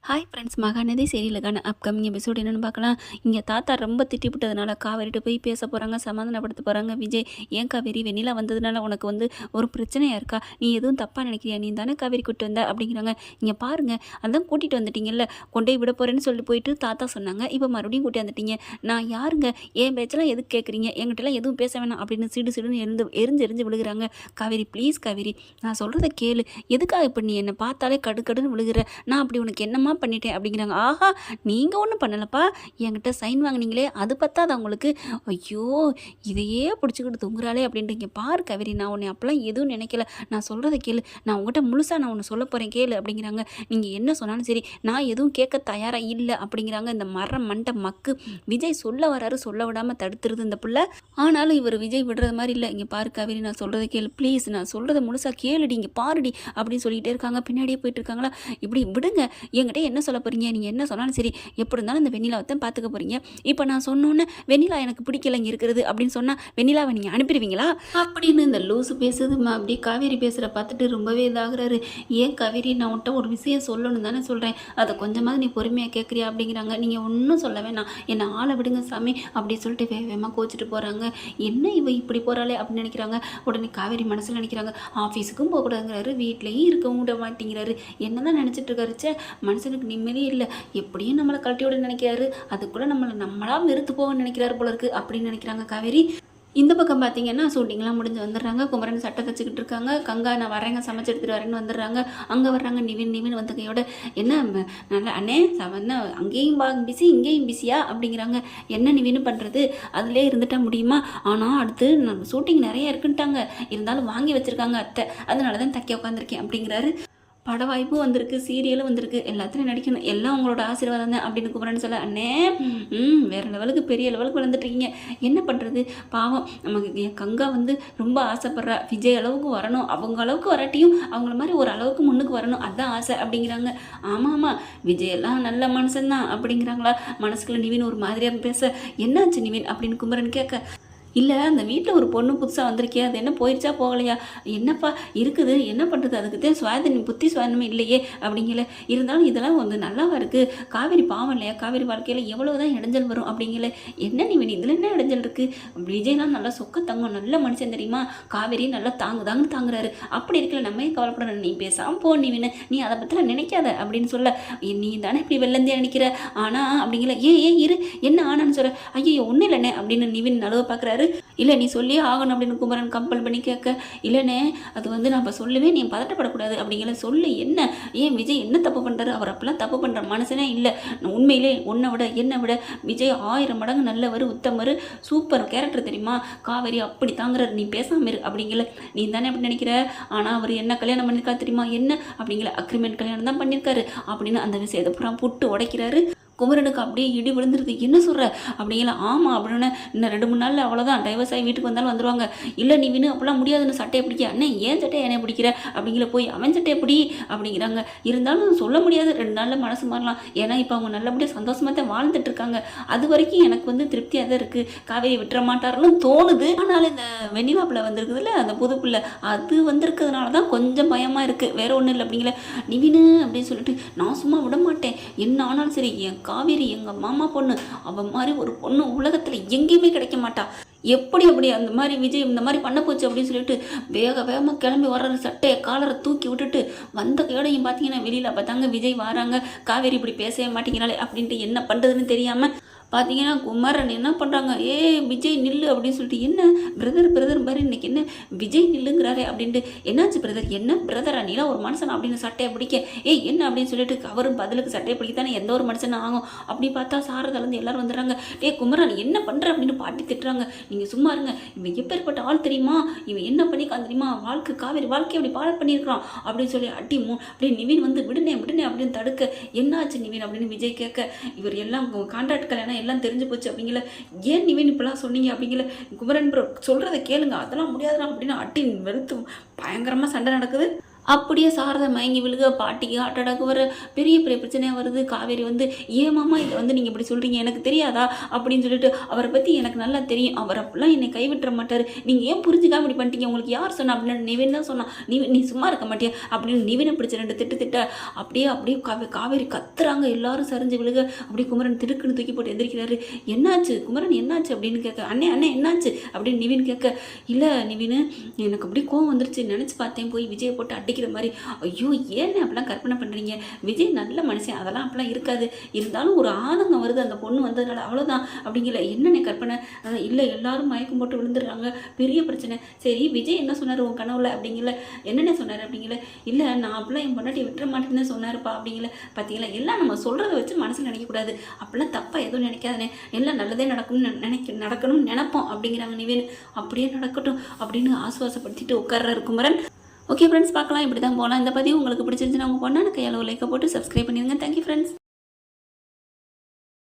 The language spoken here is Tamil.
ஹாய் ஃப்ரெண்ட்ஸ், மகாநதி சீரியலுக்கான அப்கமிங் எபிசோட் என்னென்னு பார்க்கலாம். இங்கே தாத்தா ரொம்ப திட்டிவிட்டதுனால காவேரிட்டு போய் பேச போகிறாங்க, சமாதானப்படுத்த போகிறாங்க. விஜய், ஏன் காவேரி வெண்ணிலா வந்ததுனால உனக்கு ஒரு பிரச்சனையாக இருக்கா? நீ எதுவும் தப்பாக நினைக்கிறியா? நீ தானே காவேரி கூப்பிட்டு வந்த அப்படிங்கிறாங்க. இங்கே பாருங்கள், அதான் கூட்டிகிட்டு வந்துட்டீங்கல்ல, கொண்டே விட போகிறேன்னு சொல்லிட்டு போயிட்டு தாத்தா சொன்னாங்க. இப்போ மறுபடியும் கூட்டி வந்துட்டீங்க. நான் யாருங்க? என் பேச்செல்லாம் எதுக்கு கேட்குறீங்க? என்கிட்டலாம் எதுவும் பேச வேணாம் அப்படின்னு சிடுன்னு எரிஞ்சு விழுகிறாங்க. காவேரி ப்ளீஸ் காவேரி, நான் சொல்கிறத கேளு. எதுக்காக இப்போ நீ என்னை பார்த்தாலே கடுன்னு விழுகிற? நான் அப்படி உனக்கு என்னம்மா பண்ணிட்டேன் அப்படிங்கிறாங்க. ஆஹா, நீங்கள் ஒன்றும் பண்ணலப்பா, என்கிட்ட சைன் வாங்கினீங்களே அது பத்தாது அவங்களுக்கு. ஐயோ, இதையே பிடிச்சிக்கிட்டு தூங்குறாளே அப்படின்ட்டு. இங்கே பாரு காவேரி, நான் உன்னை அப்பெல்லாம் எதுவும் நினைக்கல. நான் சொல்கிறத கேளு. நான் உங்கள்கிட்ட முழுசாக நான் ஒன்று சொல்ல போகிறேன் கேளு அப்படிங்கிறாங்க. நீங்கள் என்ன சொன்னாலும் சரி, நான் எதுவும் கேட்க தயாராக இல்லை அப்படிங்கிறாங்க. இந்த மண்டை மக்கு விஜய் சொல்ல வராரு, சொல்ல விடாமல் தடுத்துருது இந்த பிள்ளை. ஆனாலும் இவர் விஜய் விடுறது மாதிரி இல்லை. இங்கே பாரு காவேரி, நான் சொல்கிறத கேளு ப்ளீஸ், நான் சொல்கிறத முழுசாக கேளுடி, இங்கே பாருடி அப்படின்னு சொல்லிகிட்டே இருக்காங்க. பின்னாடியே போயிட்டு இருக்காங்களா. இப்படி விடுங்க, என்கிட்ட என்ன சொல்ல போகிறீங்க? நீங்கள் என்ன சொன்னாலும் சரி, எப்படி இருந்தாலும் இந்த வெண்ணிலாவை தான் பார்த்துக்க போகிறீங்க. இப்போ நான் சொன்னோன்னே வெண்ணிலா எனக்கு பிடிக்கல இங்கே இருக்கிறது அப்படின்னு சொன்னால் வெண்ணிலாவை நீங்கள் அனுப்பிடுவீங்களா அப்படின்னு இந்த லூஸு பேசுதுமா. அப்படியே காவேரி பேசுகிற பார்த்துட்டு ரொம்பவே இதாகிறாரு. ஏன் காவேரி, நான் உன்ட்ட ஒரு விஷயம் சொல்லணும் தானே சொல்கிறேன், அதை கொஞ்சமாவது நீ பொறுமையாக கேட்குறியா அப்படிங்கிறாங்க. நீங்கள் ஒன்றும் சொல்ல வேணாம், என்னை ஆளை விடுங்க சாமி அப்படி சொல்லிட்டு வேகமாக கோச்சிட்டு போகிறாங்க. என்ன இவ இப்படி போகிறாளே அப்படின்னு நினைக்கிறாங்க. உடனே காவேரி மனசில் நினைக்கிறாங்க, ஆஃபீஸுக்கும் போகக்கூடாதுங்கிறாரு, வீட்லேயும் இருக்கவும் விட மாட்டேங்கிறாரு, என்ன தான் நினச்சிட்டு இருக்காருச்சே, மனுஷனுக்கு நிம்மதியே இல்லை. எப்படியும் நம்மளை கழட்டியோட நினைக்கிறாரு, அதுக்குள்ளே நம்மளா வெறுத்து போகணும்னு நினைக்கிறாரு போல இருக்கு அப்படின்னு நினைக்கிறாங்க காவேரி. இந்த பக்கம் பார்த்தீங்கன்னா ஷூட்டிங்லாம் முடிஞ்சு வந்துடுறாங்க. குமரன் சட்டை தச்சுக்கிட்டு இருக்காங்க. கங்கா நான் வரேங்க, சமைச்சு எடுத்துகிட்டு வரேன்னு வந்துடுறாங்க. அங்கே வர்றாங்க நிவின் வந்து கையோட, என்ன நல்லா அண்ணே என்ன அங்கேயும் பிஸி இங்கேயும் பிஸியா அப்படிங்கிறாங்க. என்ன நிவின்னு பண்ணுறது, அதிலே இருந்துட்டா முடியுமா? ஆனால் அடுத்து ஷூட்டிங் நிறைய இருக்குன்ட்டாங்க, இருந்தாலும் வாங்கி வச்சுருக்காங்க அத்தை, அதனால தான் தைக்க உட்காந்துருக்கேன் அப்படிங்கிறாரு. பட வாய்ப்பும் வந்திருக்கு, சீரியலும் வந்திருக்கு, எல்லாத்துலையும் நடிக்கணும், எல்லாம் உங்களோட ஆசீர்வாதம் தான் அப்படின்னு குமரன் சொல்ல. அண்ணே வேறு லெவலுக்கு பெரிய லெவலுக்கு வளர்ந்துட்டுருக்கீங்க, என்ன பண்ணுறது பாவம், நமக்கு கங்கா ரொம்ப ஆசைப்படுறா, விஜய் அளவுக்கு வரணும், அவங்க அளவுக்கு வராட்டியும் அவங்கள மாதிரி ஒரு அளவுக்கு முன்னுக்கு வரணும், அதுதான் ஆசை அப்படிங்கிறாங்க. ஆமாம், விஜயெல்லாம் நல்ல மனுஷன்தான் அப்படிங்கிறாங்களா. மனசுக்குள்ள நிவின் ஒரு மாதிரியாக பேச, என்னாச்சு நிவின் அப்படின்னு குமரன் கேட்க, இல்லை அந்த வீட்டில் ஒரு பொண்ணு புதுசாக வந்திருக்கே, அது என்ன போயிடுச்சா போகலையா, என்னப்பா இருக்குது, என்ன பண்ணுறது, அதுக்கு தான் புத்தி சுவாதனமே இல்லையே அப்படிங்கல. இருந்தாலும் இதெல்லாம் நல்லாவா இருக்குது, காவேரி பாவம் இல்லையா, காவேரி வாழ்க்கையில் எவ்வளோ தான் இடைஞ்சல் வரும் அப்படிங்கல. என்ன நீ இதில் என்ன இடைஞ்சல் இருக்குது, விஜய்லாம் நல்லா சொக்க தங்கம், நல்ல மனுஷன் தெரியுமா, காவேரி நல்லா தாங்குதாங்கன்னு தாங்குறாரு, அப்படி இருக்கல நம்ம கவலைப்படணும், நீ பேசாமல் போ நிவின்னு, நீ அதை பற்றிலாம் நினைக்காத அப்படின்னு சொல்ல. நீ தானே இப்படி வெள்ளந்தே நினைக்கிற ஆனால் அப்படிங்கல. ஏன் இரு, என்ன ஆனான்னு சொல்கிற, ஐயோ ஒன்றும் இல்லைண்ணே அப்படின்னு நிவின் நழுவ பார்க்குறாரு. இல்லை நீ சொல்லியே ஆகணும் அப்படின்னு குமரன் கம்பல் பண்ணி கேட்க, இல்லைண்ணே அது நான் இப்போ சொல்லுவேன், நீ பதட்டப்படக்கூடாது அப்படிங்கிற, சொல்லு என்ன, ஏன் விஜய் என்ன தப்பு பண்ணுறாரு, அவர் அப்பெல்லாம் தப்பு பண்ணுற மனசனே இல்லை, உண்மையிலே உன்னை விட என்னை விட விஜய் 1000 மடங்கு நல்லவர், உத்தமர், சூப்பர் கேரக்டர் தெரியுமா, காவேரி அப்படி தாங்குறாரு, நீ பேசாமல் இரு அப்படிங்கல. நீ தானே அப்படி நினைக்கிற, ஆனால் அவர் என்ன கல்யாணம் பண்ணியிருக்கா தெரியுமா, என்ன அப்படிங்கல, அக்ரிமெண்ட் கல்யாணம் தான் பண்ணியிருக்காரு அப்படின்னு அந்த விஷயத்தை பூரா புட்டு உடைக்கிறாரு. குமரனுக்கு அப்படியே இடி விழுந்துருது. என்ன சொல்கிற அப்படிங்களா. ஆமாம் அப்படின்னு, இன்னும் 2-3 நாளில் அவ்வளோதான், டைவர்ஸ் ஆகி வீட்டுக்கு வந்தாலும் வந்துடுவாங்க. இல்லை நீ வினு அப்படிலாம் முடியாதுன்னு, சட்டையை பிடிக்க, அண்ணே ஏன் சட்டையை என்னை பிடிக்கிற அப்படிங்கிற, போய் அவன் சட்டையை பிடி அப்படிங்கிறாங்க. இருந்தாலும் சொல்ல முடியாது, 2 நாளில் மனசு மாறலாம், ஏன்னா இப்போ அவங்க நல்லபடியாக சந்தோஷமாக தான் வாழ்ந்துட்டு இருக்காங்க. அது வரைக்கும் எனக்கு திருப்தியாக தான் இருக்குது, காவேரி விட்டுற மாட்டாருன்னு தோணுது. ஆனாலும் இந்த வெண்ணிலா பிள்ளை வந்திருக்குதுல்ல, அந்த புது பிள்ளை அது வந்திருக்கிறதுனால தான் கொஞ்சம் பயமாக இருக்குது, வேற ஒன்றும் இல்லை அப்படிங்கிற. நிவினு அப்படின்னு சொல்லிட்டு, நான் சும்மா விட மாட்டேன், என்ன ஆனாலும் சரி, என் காவேரி எங்கள் மாமா பொண்ணு, அவன் மாதிரி ஒரு பொண்ணு உலகத்தில் எங்கேயுமே கிடைக்க மாட்டா, அப்படி அந்த மாதிரி விஜய் இந்த மாதிரி பண்ண போச்சு அப்படின்னு சொல்லிட்டு வேகமாக கிளம்பி வர்ற சட்டையை காலரை தூக்கி விட்டுட்டு வந்த கையோடையும் பார்த்தீங்கன்னா வெளியில் பார்த்தாங்க விஜய் வராங்க. காவேரி இப்படி பேசவே மாட்டேங்கிறாளே அப்படின்ட்டு என்ன பண்ணுறதுன்னு தெரியாமல் பார்த்தீங்கன்னா குமரன் என்ன பண்ணுறாங்க, விஜய் நில்லு அப்படின்னு சொல்லிட்டு, என்ன பிரதர் மாதிரி இன்னைக்கு என்ன விஜய் நில்லுங்கிறாரே அப்படின்ட்டு, என்னாச்சு பிரதர், என்ன பிரதரா நீலா ஒரு மனுஷன் அப்படின்னு சட்டையை பிடிக்க, என்ன அப்படின்னு சொல்லிட்டு அவரும் பதிலுக்கு சட்டையை பிடிக்கத்தானே எந்த ஒரு மனுஷனும் ஆகும். அப்படி பார்த்தா சாரதாலேருந்து எல்லாரும் வந்துடுறாங்க. குமரன் என்ன பண்ணுற அப்படின்னு பாட்டி திட்டுறாங்க. நீங்கள் சும்மா இருங்க, இவன் எப்பேற்பட்ட ஆள் தெரியுமா, இவன் என்ன பண்ணிக்கான் தெரியுமா, காவேரி வாழ்க்கை அப்படி பாழ் பண்ணியிருக்கிறான் அப்படின்னு சொல்லி அப்படியே நிவின் விடுனே அப்படின்னு தடுக்க, என்னாச்சு நிவின் அப்படின்னு விஜய் கேட்க, இவர் எல்லாம் கான்ட்ராக்ட் கல்யாணம் எல்லாம் தெரிஞ்சு போச்சு அப்படிங்கல. ஏன் நிவின் இப்பெல்லாம் சொன்னீங்க அப்படிங்கல. குமரன் ப்ரோ சொல்கிறத கேளுங்க, அதெல்லாம் முடியாதுனா அப்படின்னு வெறுத்து பயங்கரமாக சண்டை நடக்குது. அப்படியே சாரதா மயங்கி விழுக, பாட்டிக்கு ஹார்ட் அட்டாக் வர, பெரிய பெரிய பிரச்சனையாக வருது. காவேரி வந்து ஏன் மாமா இதை வந்து நீங்கள் இப்படி சொல்கிறீங்க, எனக்கு தெரியாதா அப்படின்னு சொல்லிட்டு, அவரை பற்றி எனக்கு நல்லா தெரியும், அவர் அப்படிலாம் என்னை கைவிட்டுற மாட்டார், நீங்கள் ஏன் புரிஞ்சுக்காம இப்படி பண்ணிட்டீங்க, உங்களுக்கு யார் சொன்னா அப்படின்னு நிவின் தான் சொன்னான், நீ சும்மா இருக்க மாட்டியா அப்படின்னு நிவினை பிடிச்ச 2 திட்ட அப்படியே அப்படியே காவேரி கத்துறாங்க. எல்லாரும் சரிஞ்சு விழுக, அப்படியே குமரன் திடுக்குன்னு தூக்கி போட்டு எந்திரிக்கிறாரு. என்னாச்சு குமரன் என்னாச்சு அப்படின்னு கேட்க, அண்ணே அண்ணே என்னாச்சு அப்படின்னு நிவின் கேட்க, இல்லை நிவின் எனக்கு அப்படி கோவம் வந்துருச்சு, நினச்சி பார்த்தேன் போய் விஜயை போட்டு அடிக்கிற மாதிரி. ஐயோ ஏன்னு அப்படிலாம் கற்பனை பண்ணுறீங்க, விஜய் நல்ல மனுஷன், அதெல்லாம் அப்படிலாம் இருக்காது, இருந்தாலும் ஒரு ஆதங்கம் வருது அந்த பொண்ணு வந்ததுனால, அவ்வளோதான் அப்படிங்கல. என்னென்ன கற்பனை, இல்லை எல்லாரும் மயக்கம் போட்டு விழுந்துடுறாங்க, பெரிய பிரச்சனை. சரி விஜய் என்ன சொன்னார் உன் கனவுல அப்படிங்கல, என்னென்ன சொன்னார் அப்படிங்கல, இல்லை நான் அப்படிலாம் என் பொண்டாட்டி விட்டுற மாட்டேன்னு சொன்னாருப்பா அப்படிங்கல. பார்த்தீங்களா, எல்லாம் நம்ம சொல்கிறத வச்சு மனசில் நினைக்கக்கூடாது, அப்படிலாம் தப்பாக எதுவும் நினைக்காதனே, எல்லாம் நல்லதே நடக்கணும்னு நினைப்போம் அப்படிங்கிறாங்க நிவின். அப்படியே நடக்கட்டும் அப்படின்னு ஆசுவாசப்படுத்திட்டு உட்கார்றாரு குமரன். ஓகே ஃப்ரெண்ட்ஸ், பார்க்கலாம், இப்படி தான் போகலாம். இந்த பதிவு உங்களுக்கு பிடிச்சிருந்துச்சுன்னா உங்கள் பொண்ணான கையால் லைக்கை போட்டு சப்ஸ்கிரைப் பண்ணிடுங்க. Thank you friends.